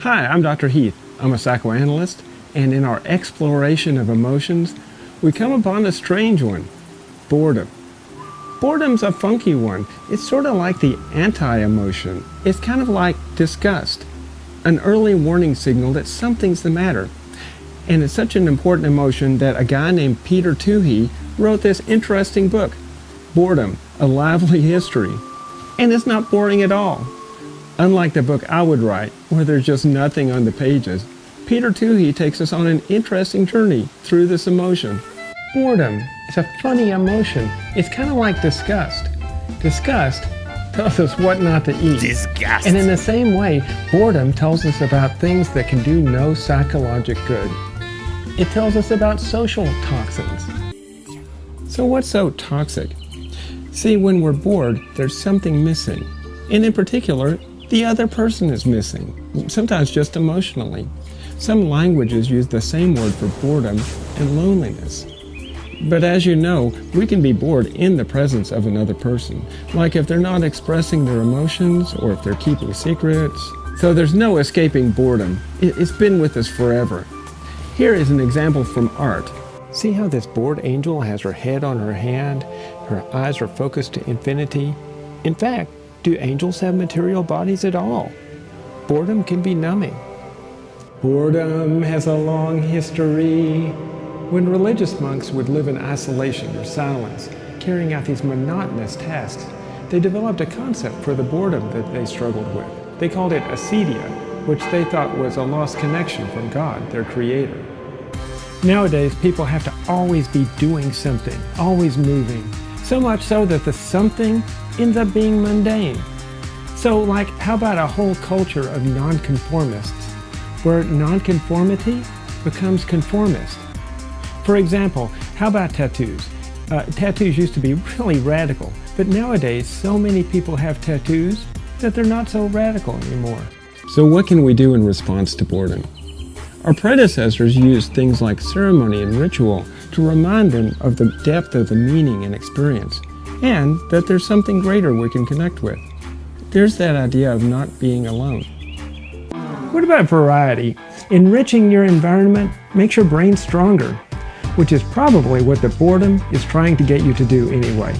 Hi, I'm Dr. Heath. I'm a psychoanalyst, and in our exploration of emotions, we come upon a strange one, boredom. Boredom's a funky one. It's sort of like the anti-emotion. It's kind of like disgust, an early warning signal that something's the matter. And it's such an important emotion that a guy named Peter Toohey wrote this interesting book, Boredom, A Lively History. And it's not boring at all. Unlike the book I would write, where there's just nothing on the pages, Peter Toohey takes us on an interesting journey through this emotion. Boredom is a funny emotion. It's kind of like disgust. Disgust tells us what not to eat. Disgust. And in the same way, boredom tells us about things that can do no psychologic good. It tells us about social toxins. So what's so toxic? See, when we're bored, there's something missing. And in particular, the other person is missing, sometimes just emotionally. Some languages use the same word for boredom and loneliness. But as you know, we can be bored in the presence of another person, like if they're not expressing their emotions or if they're keeping secrets. So there's no escaping boredom. It's been with us forever. Here is an example from art. See how this bored angel has her head on her hand, her eyes are focused to infinity? In fact, do angels have material bodies at all? Boredom can be numbing. Boredom has a long history. When religious monks would live in isolation or silence, carrying out these monotonous tasks, they developed a concept for the boredom that they struggled with. They called it acedia, which they thought was a lost connection from God, their creator. Nowadays, people have to always be doing something, always moving, so much so that the something ends up being mundane. So, like, how about a whole culture of nonconformists, where nonconformity becomes conformist? For example, how about tattoos? Tattoos used to be really radical, but nowadays so many people have tattoos that they're not so radical anymore. So what can we do in response to boredom? Our predecessors used things like ceremony and ritual to remind them of the depth of the meaning and experience, and that there's something greater we can connect with. There's that idea of not being alone. What about variety? Enriching your environment makes your brain stronger, which is probably what the boredom is trying to get you to do anyway.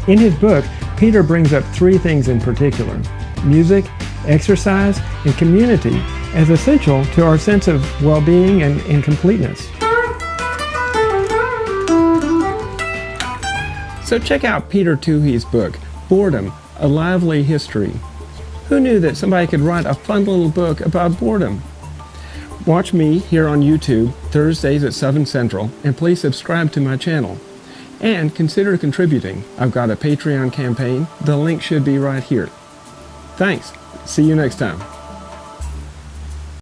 In his book, Peter brings up three things in particular: music, exercise, and community as essential to our sense of well-being and completeness. So check out Peter Toohey's book, Boredom, A Lively History. Who knew that somebody could write a fun little book about boredom? Watch me here on YouTube Thursdays at 7 Central, and please subscribe to my channel. And consider contributing. I've got a Patreon campaign. The link should be right here. Thanks. See you next time.